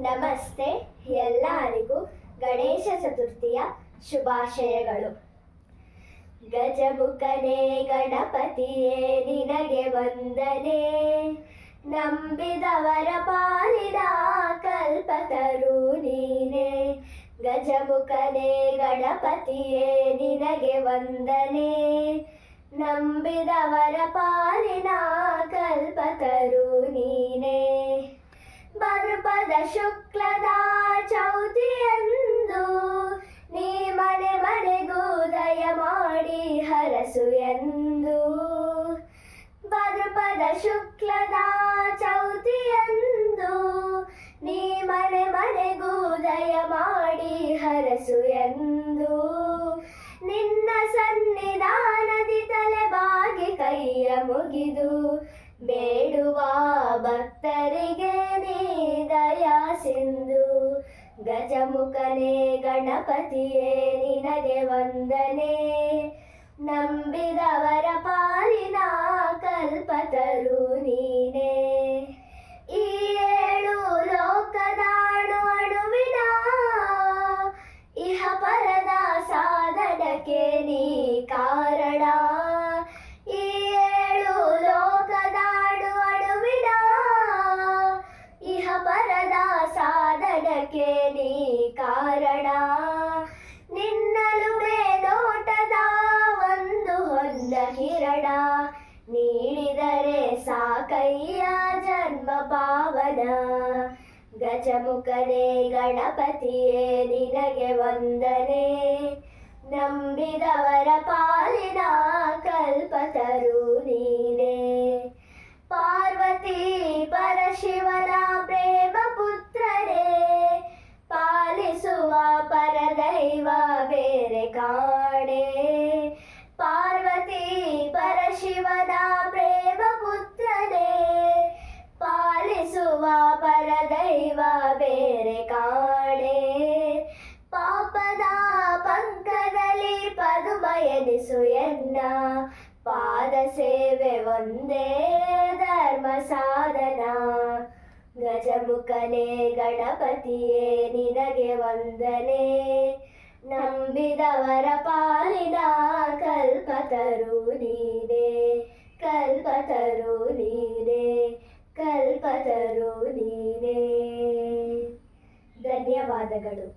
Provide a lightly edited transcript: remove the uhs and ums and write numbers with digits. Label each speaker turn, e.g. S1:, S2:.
S1: ನಮಸ್ತೆ. ಎಲ್ಲರಿಗೂ ಗಣೇಶ ಚತುರ್ಥಿಯ ಶುಭಾಶಯಗಳು. ಗಜಮುಖನೇ ಗಣಪತಿಯೇ ನಿನಗೆ ವಂದನೆ, ನಂಬಿದವರ ಪಾಲಿನ ಕಲ್ಪತರು ನೀನೆ. ಗಜಮುಖನೇ ಗಣಪತಿಯೇ ನಿನಗೆ ವಂದನೆ, ನಂಬಿದವರ ಪಾಲಿನ ಕಲ್ಪತರು ನೀನೆ. ಭಾದ್ರಪದ ಶುಕ್ಲದ ಚೌತಿಯಂದು ನೀ ಮನೆ ಮನೆಗೂ ದಯ ಮಾಡಿ ಹರಸು ಎಂದು. ಭಾದ್ರಪದ ಶುಕ್ಲದ ಚೌತಿಯಂದು ನೀ ಮನೆ ಮನೆಗೂ ದಯ ಮಾಡಿ ಹರಸು ಎಂದು. ನಿನ್ನ ಸನ್ನಿಧಾನದಿ ತಲೆಬಾಗಿ ಕೈಯ ಮುಗಿದು ಬೇಡುವ ಭಕ್ತರಿಗೆ ನೀ ದಯಾ ಸಿಂಧು. ಗಜಮುಖನೇ ಗಣಪತಿಯೇ ನಿನಗೆ ವಂದನೆ, ನಂಬಿದವರ ಪಾಲಿನ ಕಲ್ಪತರು ನೀನೆ. ಈ ಏಳು ಲೋಕದಾಡು ಅಣುವಿನ ಇಹ ಪರದ ಸಾಧನಕ್ಕೆ ನೀ ಕಾರಣ. ಈ ಏಳು ಲೋಕದಾಡು ಅಣುವಿನ ಇಹ ಪರದ ಸಾಧನಕ್ಕೆ ನೀ ಕಾರಣ. ನಿನ್ನಲುಮೆ ನೋಟದ ಒಂದು ಹೊಂದ ಕಿರಣ, ನೀಡಿದರೆ ಸಾಕಯ್ಯ ಜನ್ಮ ಪಾವನ. ಗಜಮುಖನೇ ಗಣಪತಿಯೇ ನಿನಗೆ ವಂದನೆ, ನಂಬಿದವರ ಪಾಲಿನ ಕಲ್ಪತರು ನೀನೆ. ಪಾರ್ವತಿ ಪರಶಿವನ ಪ್ರೇಮ ಪುತ್ರನೇ, ಪಾಲಿಸುವ ಪರದೈವ ಬೇರೆ ಕಾಣೆ. ಪಾರ್ವತಿ ಪರಶಿವನ ಪ್ರೇಮ ಪುತ್ರನೇ, ಪಾಲಿಸುವ ಪರದೈವ ಬೇರೆ ಕಾಣೆ. ಪಾಪದ ಪಂಕದಲ್ಲಿ ಪದುಮಯನಿಸು ಎನ್ನ, ಪಾದ ಸೇವೆ ಒಂದೇ ಧರ್ಮ ಸಾಧನ. ಗಜಮುಖನೇ ಗಣಪತಿಯೇ ನಿನಗೆ ವಂದನೆ, ನಂಬಿದವರ ಪಾಲಿನ ಕಲ್ಪತರು ನೀನೆ. ಕಲ್ಪತರು ನೀನೆ, ಕಲ್ಪತರು ನೀನೆ. ಧನ್ಯವಾದಗಳು.